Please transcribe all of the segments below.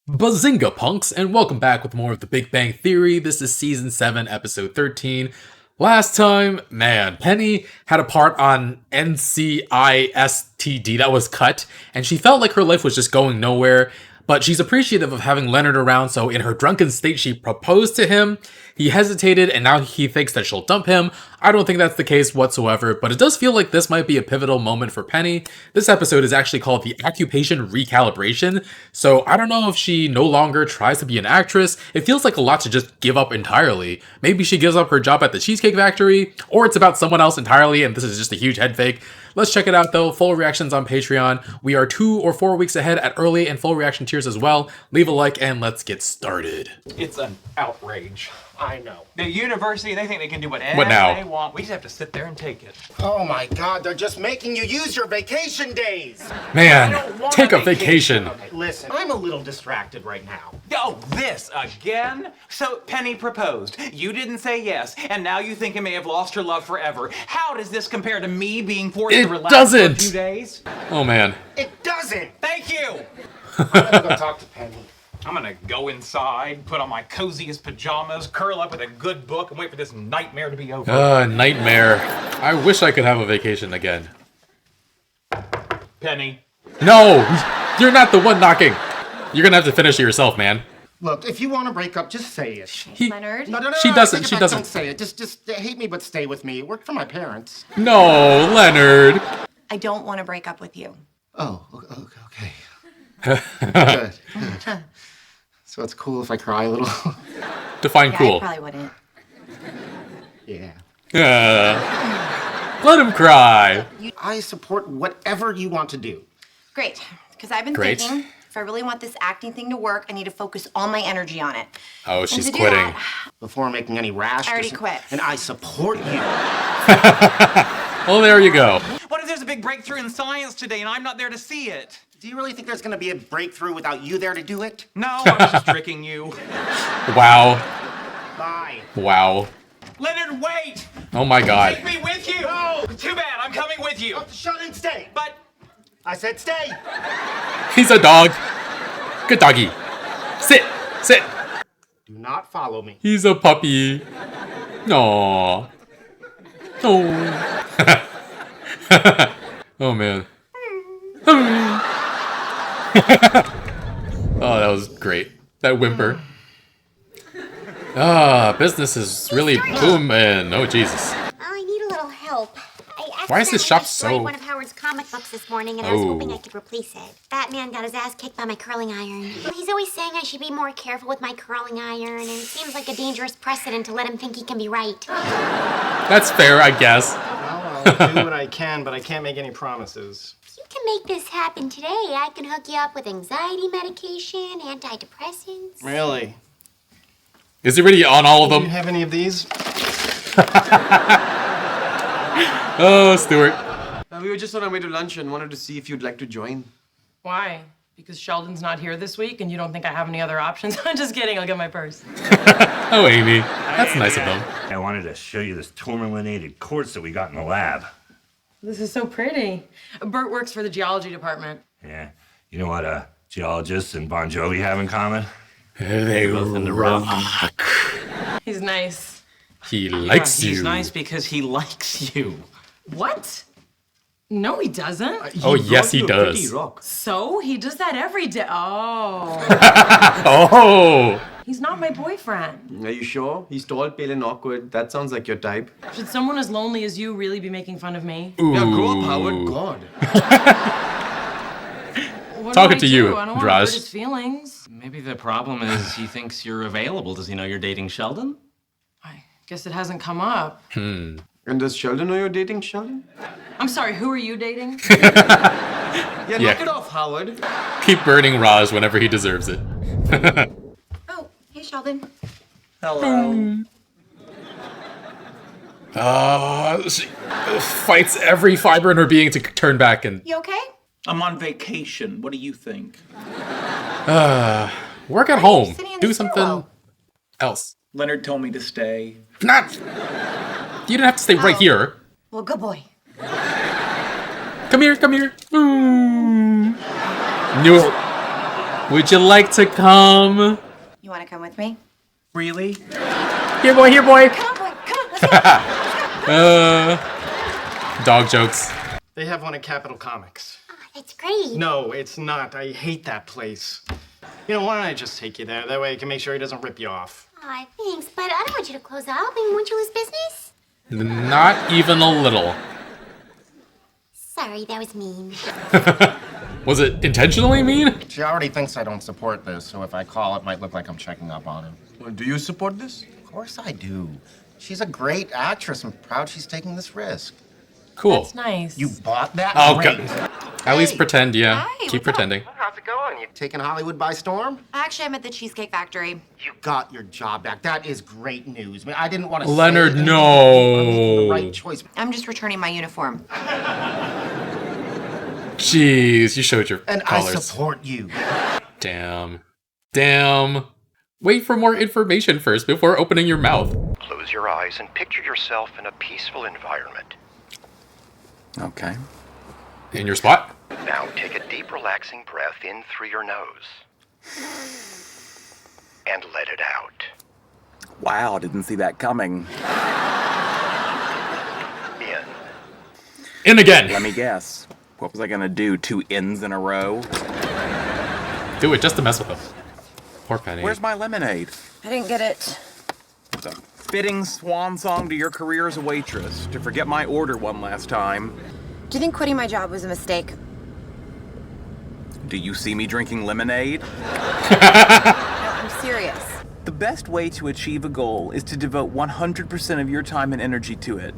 Bazinga punks, and welcome back with more of the Big Bang Theory. This is season 7, episode 13. Last time, man, Penny had a part on NCISTD that was cut, and she felt like her life was just going nowhere, but she's appreciative of having Leonard around, so in her drunken state, she proposed to him. He hesitated, and now he thinks that she'll dump him. I don't think that's the case whatsoever, but it does feel like this might be a pivotal moment for Penny. This episode is actually called the Occupation Recalibration, so I don't know if she no longer tries to be an actress. It feels like a lot to just give up entirely. Maybe she gives up her job at the Cheesecake Factory, or it's about someone else entirely, and this is just a huge head fake. Let's check it out though. Full reactions on Patreon. We are 2 or 4 weeks ahead at early and full reaction tiers as well. Leave a like and let's get started. It's an outrage. I know. The university, they think they can do whatever What now? they want. We just have to sit there and take it. Oh my God, they're just making you use your vacation days. Man, I don't want take a a vacation. Okay, listen, I'm a little distracted right now. Oh, this again? So Penny proposed. You didn't say yes, and now you think you may have lost your love forever. How does this compare to me being forced It to relax doesn't. for a few days? Oh man. It doesn't. Thank you. I'm gonna go talk to Penny. I'm gonna go inside, put on my coziest pajamas, curl up with a good book, and wait for this nightmare to be over. Nightmare. I wish I could have a vacation again. Penny. No! You're not the one knocking. You're gonna have to finish it yourself, man. Look, if you want to break up, just say it. Leonard? No, She doesn't, take it she back, doesn't. Don't say it. Just hate me, but stay with me. It worked for my parents. No, Leonard. I don't want to break up with you. Oh, okay. Good. So it's cool if I cry a little. Define Yeah, I cool. probably wouldn't. Yeah. Let him cry. I support whatever you want to do. Great, because I've been Great. thinking, if I really want this acting thing to work, I need to focus all my energy on it. Oh, And she's to do quitting. that, Before making any rash I already decisions. quit. And I support you. Well, there you go. What if there's a big breakthrough in science today and I'm not there to see it? Do you really think there's gonna be a breakthrough without you there to do it? No, I was just tricking you. Wow. Bye. Wow. Leonard, wait! Oh my god. Take me with you! No! Too bad, I'm coming with you. Shut and stay. But I said stay. He's a dog. Good doggy. Sit. Sit. Do not follow me. He's a puppy. Aww. Oh. Oh man. Oh, that was great. That whimper. Business is really booming. Oh, Jesus. I need a little help. Why is this shop so- I destroyed one of Howard's comic books this morning, and I was hoping I could replace it. Batman got his ass kicked by my curling iron. He's always saying I should be more careful with my curling iron, and it seems like a dangerous precedent to let him think he can be right. That's fair, I guess. Well, I'll do what I can, but I can't make any promises. If you can make this happen today, I can hook you up with anxiety medication, antidepressants. Really? Is he really on all of Do you them? have any of these? Oh, Stuart. We were just on our way to lunch and wanted to see if you'd like to join. Why? Because Sheldon's not here this week and you don't think I have any other options? I'm just kidding, I'll get my purse. Oh, Amy. That's nice of them. I wanted to show you this tourmalinated quartz that we got in the lab. This is so pretty. Bert works for the geology department. Yeah. You know what geologists and Bon Jovi have in common? They Both in the rock. He's nice. He likes you. He's nice because he likes you. What? No, he doesn't. Oh, yes, he does. So? He does that every day. Oh. Oh. He's not my boyfriend. Are you sure? He's tall, pale, and awkward. That sounds like your type. Should someone as lonely as you really be making fun of me? Yeah, grow up, Howard. God. What Talking do to I you, do? I don't want to Raj. hurt his feelings. Maybe the problem is he thinks you're available. Does he know you're dating Sheldon? I guess it hasn't come up. And does Sheldon know you're dating Sheldon? I'm sorry, who are you dating? Yeah, Yeah. knock it off, Howard. Keep burning Raj whenever he deserves it. Oh, hey, Sheldon. Hello. She fights every fiber in her being to turn back and You okay? I'm on vacation. What do you think? work at home. sitting in Do the something stairwell? else. Leonard told me to stay. Not. You didn't have to stay right here. Well, good boy. Come here, come here. Knew it. Would you like to come? You want to come with me? Really? Here, boy, here, boy. Come on, boy. Come on, let's go. Dog jokes. They have one at Capitol Comics. Oh, that's great. No, it's not. I hate that place. You know, why don't I just take you there? That way I can make sure he doesn't rip you off. Aw, thanks, but I don't want you to close up. I mean, won't you lose business? Not even a little. Sorry, that was mean. Was it intentionally mean? She already thinks I don't support this, so if I call, it might look like I'm checking up on him. Well, do you support this? Of course I do. She's a great actress. I'm proud she's taking this risk. Cool. That's nice. You bought that? Oh, Great. good. At least pretend, yeah. Hi, Keep what's up? pretending. How's it going? You taking Hollywood by storm? Actually, I'm at the Cheesecake Factory. You got your job back. That is great news. I mean, I didn't want to Leonard, say no. the right choice. I'm just returning my uniform. Jeez, you showed your And I colors. support you. Damn. Damn. Wait for more information first before opening your mouth. Close your eyes and picture yourself in a peaceful environment. Okay. In your spot? Now take a deep, relaxing breath in through your nose. And let it out. Wow, didn't see that coming. In. In again. Let me guess. What was I gonna do? 2 ins in a row? Do it just to mess with them. Poor Penny. Where's my lemonade? I didn't get it. It's a fitting swan song to your career as a waitress, to forget my order one last time. Do you think quitting my job was a mistake? Do you see me drinking lemonade? No, I'm serious. The best way to achieve a goal is to devote 100% of your time and energy to it.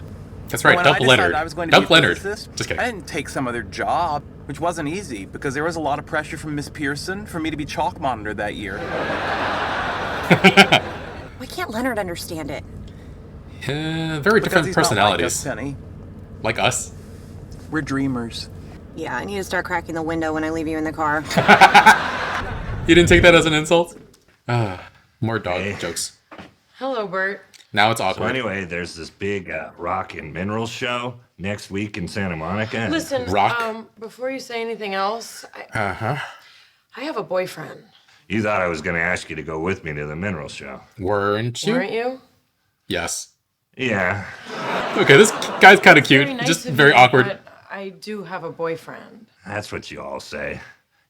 That's right, When dump I decided Leonard. I was going to Dump be a Leonard. physicist, Just kidding. I didn't take some other job, which wasn't easy because there was a lot of pressure from Miss Pearson for me to be chalk monitor that year. Why can't Leonard understand it? Very Because different he's not personalities. Like us, Penny. Like us. We're dreamers. Yeah, I need to start cracking the window when I leave you in the car. You didn't take that as an insult? More dog jokes. Hello, Bert. Now it's So awkward. anyway, there's this big rock and mineral show next week in Santa Monica. Listen, Rock. before you say anything else, Uh-huh. I have a boyfriend. You thought I was going to ask you to go with me to the mineral show. Weren't you? Weren't you? Yes. Yeah. Okay, this guy's kind of cute. Very nice Just of very you, awkward. But I do have a boyfriend. That's what you all say.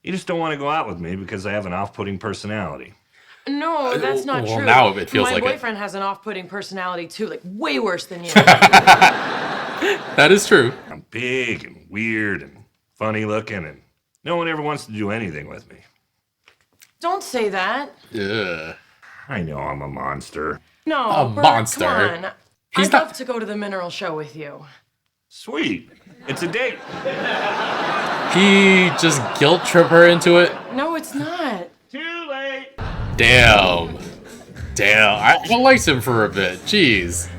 You just don't want to go out with me because I have an off-putting personality. No, that's not well, true. now it feels My like it. boyfriend has an off-putting personality too, like way worse than you. That is true. I'm big and weird and funny looking, and no one ever wants to do anything with me. Don't say that. Ugh. I know I'm a monster. No, A Bert, monster. Come on. He's I'd not- love to go to the mineral show with you. Sweet. It's a date. He just guilt trip her into it. No, it's not. Too late. Damn. Damn. I liked him for a bit. Jeez.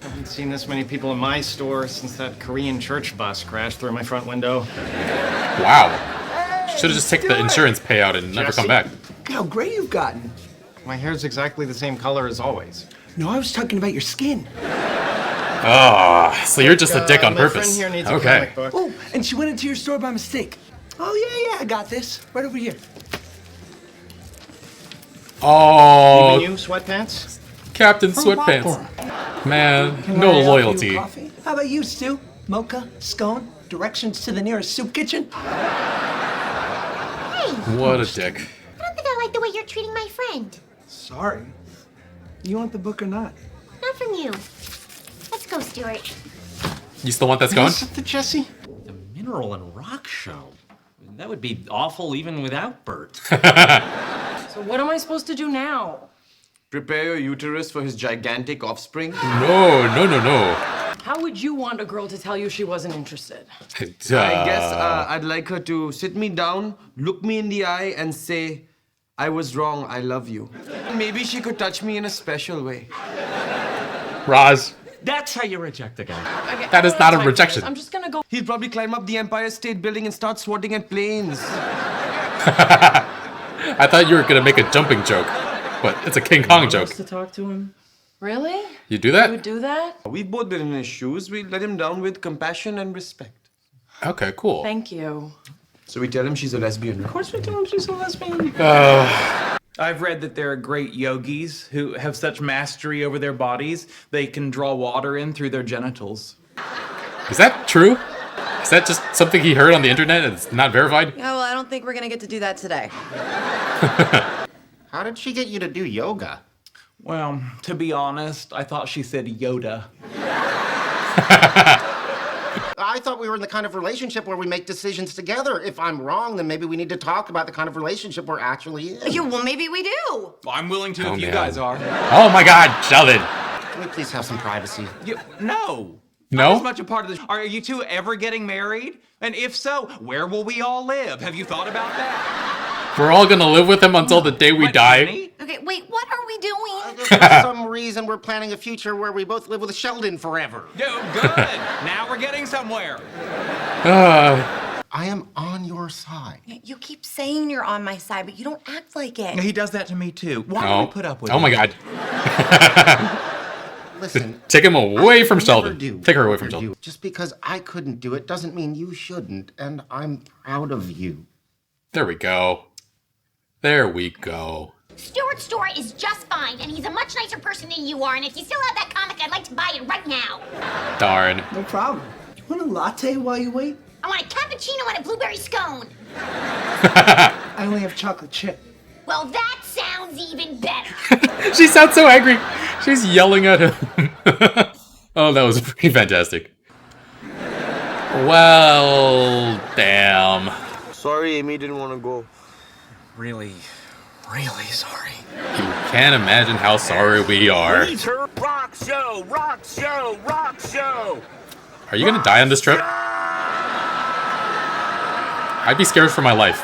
I haven't seen this many people in my store since that Korean church bus crashed through my front window. Wow. Should have just taken the insurance payout and never come back. Look how gray you've gotten. My hair's exactly the same color as always. No, I was talking about your skin. Oh, so you're just a dick on my purpose. friend here needs a Okay. comic book. Oh, and she went into your store by mistake. Oh, yeah, I got this. Right over here. Oh, Even you, sweatpants? Captain From Sweatpants. Popcorn. Man, Can no I offer you loyalty. coffee? How about you, Stu? Mocha, scone, directions to the nearest soup kitchen? What a dick. I don't think I like the way you're treating my friend. Sorry. You want the book or not? Not from you. Let's go, Stuart. You still want that scone? Something, Jesse? The mineral and rock show. That would be awful even without Bert. So what am I supposed to do now? Prepare your uterus for his gigantic offspring. No. How would you want a girl to tell you she wasn't interested? I guess I'd like her to sit me down, look me in the eye, and say, I was wrong, I love you. Maybe she could touch me in a special way. Roz, That's how you reject a guy. Okay, That I is don't not have a time for rejection. this. I'm just gonna go. He'd probably climb up the Empire State Building and start swatting at planes. I thought you were gonna make a jumping joke, but it's a King Kong joke. To talk to him. Really? You do You that? would do that? We've both been in his shoes. We let him down with compassion and respect. Okay, cool. Thank you. So we tell him she's a lesbian. Of course we tell him she's a lesbian. I've read that there are great yogis who have such mastery over their bodies, they can draw water in through their genitals. Is that true? Is that just something he heard on the internet and it's not verified? Yeah, well, I don't think we're gonna get to do that today. How did she get you to do yoga? Well, to be honest, I thought she said Yoda. I thought we were in the kind of relationship where we make decisions together. If I'm wrong, then maybe we need to talk about the kind of relationship we're actually in. Yeah, well, maybe we do. Well, I'm willing to if you man. guys are. Oh my god, Sheldon. Can we please have some privacy? No. No? Not as much a part of this. Are you two ever getting married? And if so, where will we all live? Have you thought about that? We're all gonna live with him until the day we die. Penny? Okay, wait, what are we doing? For some reason, we're planning a future where we both live with Sheldon forever. No, good. Now we're getting somewhere. I am on your side. You keep saying you're on my side, but you don't act like it. He does that to me too. Why do Oh. we put up with Oh my it? god. Listen. Take him away from never Sheldon. do Take her away what from you Sheldon. do. Just because I couldn't do it doesn't mean you shouldn't, and I'm proud of you. There we go. There we go. Stuart's store is just fine, and he's a much nicer person than you are, and if you still have that comic, I'd like to buy it right now. Darn. No problem. You want a latte while you wait? I want a cappuccino and a blueberry scone. I only have chocolate chip. Well, that sounds even better. She sounds so angry. She's yelling at him. Oh, that was pretty fantastic. Well, damn. Sorry, Amy didn't want to go. Really sorry. You can't imagine how sorry we are. Her rock show, rock show, rock show. Are you gonna die on this trip? I'd be scared for my life.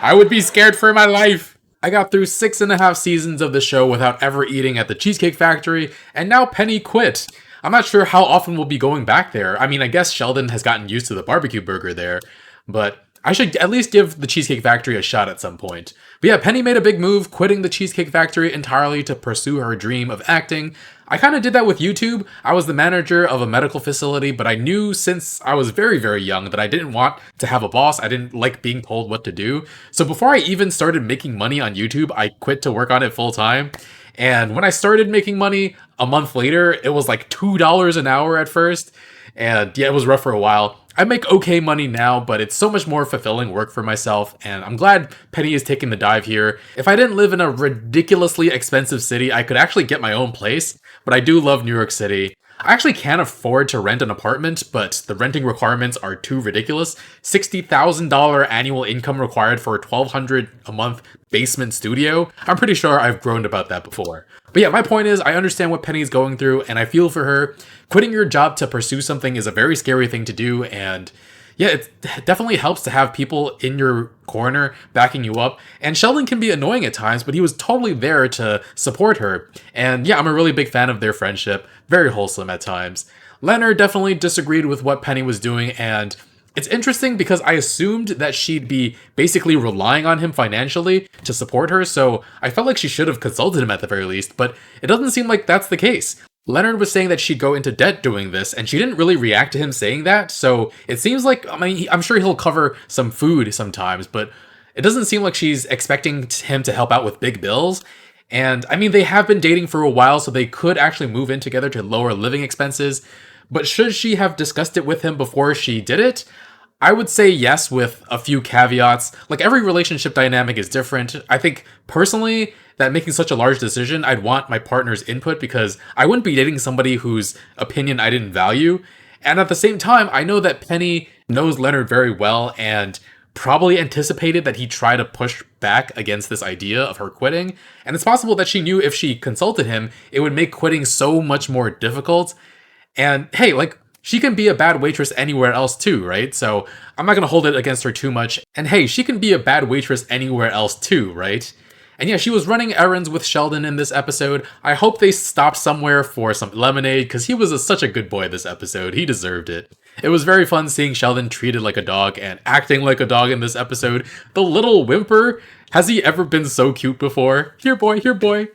I would be scared for my life. I got through 6.5 seasons of the show without ever eating at the Cheesecake Factory, and now Penny quit. I'm not sure how often we'll be going back there. I mean, I guess Sheldon has gotten used to the barbecue burger there, but I should at least give the Cheesecake Factory a shot at some point. But yeah, Penny made a big move, quitting the Cheesecake Factory entirely to pursue her dream of acting. I kind of did that with YouTube. I was the manager of a medical facility, but I knew since I was very, very young that I didn't want to have a boss. I didn't like being told what to do. So before I even started making money on YouTube, I quit to work on it full time. And when I started making money a month later, it was like $2 an hour at first. And yeah, it was rough for a while. I make okay money now, but it's so much more fulfilling work for myself, and I'm glad Penny is taking the dive here. If I didn't live in a ridiculously expensive city, I could actually get my own place, but I do love New York City. I actually can't afford to rent an apartment, but the renting requirements are too ridiculous. $60,000 annual income required for a $1,200 a month basement studio. I'm pretty sure I've groaned about that before. But yeah, my point is, I understand what Penny's going through, and I feel for her. Quitting your job to pursue something is a very scary thing to do, and yeah, it definitely helps to have people in your corner backing you up. And Sheldon can be annoying at times, but he was totally there to support her. And yeah, I'm a really big fan of their friendship. Very wholesome at times. Leonard definitely disagreed with what Penny was doing, and it's interesting because I assumed that she'd be basically relying on him financially to support her, so I felt like she should have consulted him at the very least, but it doesn't seem like that's the case. Leonard was saying that she'd go into debt doing this, and she didn't really react to him saying that, so it seems like, I mean, I'm sure he'll cover some food sometimes, but it doesn't seem like she's expecting him to help out with big bills. And I mean, they have been dating for a while, so they could actually move in together to lower living expenses. But should she have discussed it with him before she did it? I would say yes, with a few caveats. Like, every relationship dynamic is different. I think personally that making such a large decision, I'd want my partner's input because I wouldn't be dating somebody whose opinion I didn't value. And at the same time, I know that Penny knows Leonard very well and probably anticipated that he'd try to push back against this idea of her quitting. And it's possible that she knew if she consulted him, it would make quitting so much more difficult. And hey, like, she can be a bad waitress anywhere else too, right? So I'm not gonna hold it against her too much. And hey, she can be a bad waitress anywhere else too, right? And yeah, she was running errands with Sheldon in this episode. I hope they stopped somewhere for some lemonade, because he was such a good boy this episode. He deserved it. It was very fun seeing Sheldon treated like a dog and acting like a dog in this episode. The little whimper, has he ever been so cute before? Here boy, here boy.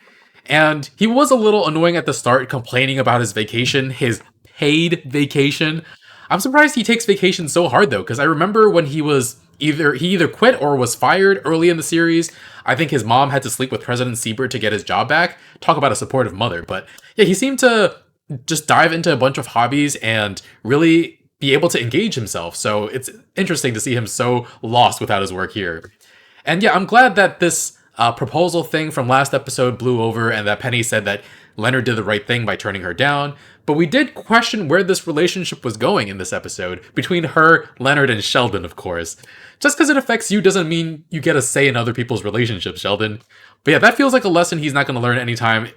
And he was a little annoying at the start, complaining about his vacation, his paid vacation. I'm surprised he takes vacation so hard though, because I remember when he was He either quit or was fired early in the series. I think his mom had to sleep with President Siebert to get his job back. Talk about a supportive mother. But yeah, he seemed to just dive into a bunch of hobbies and really be able to engage himself. So it's interesting to see him so lost without his work here. And yeah, I'm glad that this proposal thing from last episode blew over and that Penny said that Leonard did the right thing by turning her down. But we did question where this relationship was going in this episode, between her, Leonard, and Sheldon, of course. Just because it affects you doesn't mean you get a say in other people's relationships, Sheldon. But yeah, that feels like a lesson he's not going to learn anytime,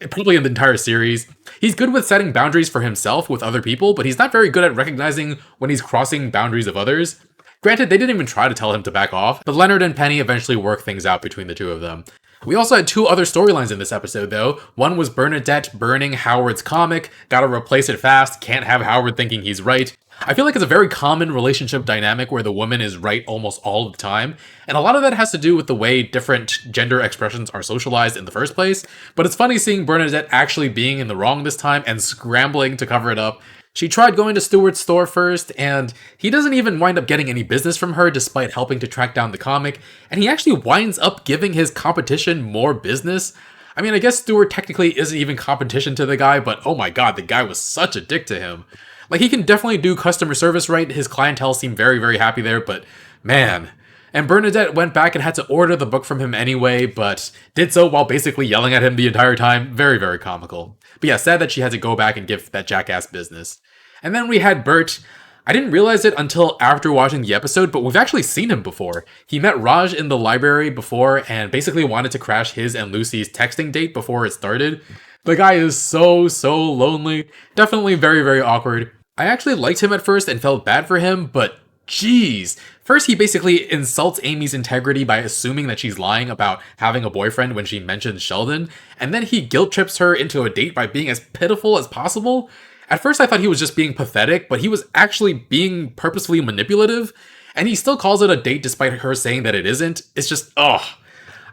probably in the entire series. He's good with setting boundaries for himself with other people, but he's not very good at recognizing when he's crossing boundaries of others. Granted, they didn't even try to tell him to back off, but Leonard and Penny eventually work things out between the two of them. We also had two other storylines in this episode, though. One was Bernadette burning Howard's comic, gotta replace it fast, can't have Howard thinking he's right. I feel like it's a very common relationship dynamic where the woman is right almost all the time, and a lot of that has to do with the way different gender expressions are socialized in the first place, but it's funny seeing Bernadette actually being in the wrong this time and scrambling to cover it up. She tried going to Stewart's store first, and he doesn't even wind up getting any business from her despite helping to track down the comic, and he actually winds up giving his competition more business. I mean, I guess Stewart technically isn't even competition to the guy, but oh my god, the guy was such a dick to him. Like, he can definitely do customer service right, his clientele seemed very, very happy there, but man. And Bernadette went back and had to order the book from him anyway, but did so while basically yelling at him the entire time. Very, very comical. But yeah, sad that she had to go back and give that jackass business. And then we had Bert. I didn't realize it until after watching the episode, but we've actually seen him before. He met Raj in the library before and basically wanted to crash his and Lucy's texting date before it started. The guy is so lonely. Definitely very, very awkward. I actually liked him at first and felt bad for him, but jeez. First, he basically insults Amy's integrity by assuming that she's lying about having a boyfriend when she mentions Sheldon, and then he guilt trips her into a date by being as pitiful as possible. At first, I thought he was just being pathetic, but he was actually being purposefully manipulative, and he still calls it a date despite her saying that it isn't. It's just, ugh.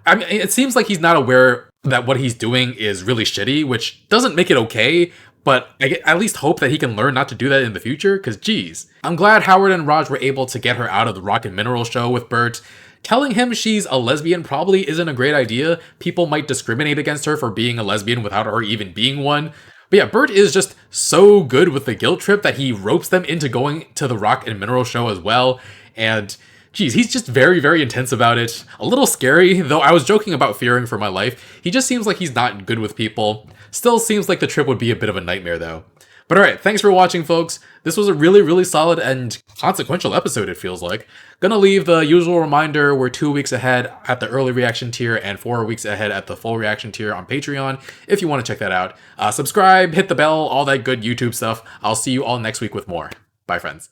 I mean, it seems like he's not aware that what he's doing is really shitty, which doesn't make it okay, but I at least hope that he can learn not to do that in the future, because geez. I'm glad Howard and Raj were able to get her out of the Rock and Mineral show with Bert. Telling him she's a lesbian probably isn't a great idea. People might discriminate against her for being a lesbian without her even being one. But yeah, Bert is just so good with the guilt trip that he ropes them into going to the Rock and Mineral show as well. And geez, he's just very, very intense about it. A little scary, though I was joking about fearing for my life. He just seems like he's not good with people. Still seems like the trip would be a bit of a nightmare though. But alright, thanks for watching folks. This was a really, really solid and consequential episode, it feels like. Gonna leave the usual reminder, we're 2 weeks ahead at the early reaction tier and 4 weeks ahead at the full reaction tier on Patreon, if you want to check that out. Subscribe, hit the bell, all that good YouTube stuff. I'll see you all next week with more. Bye friends.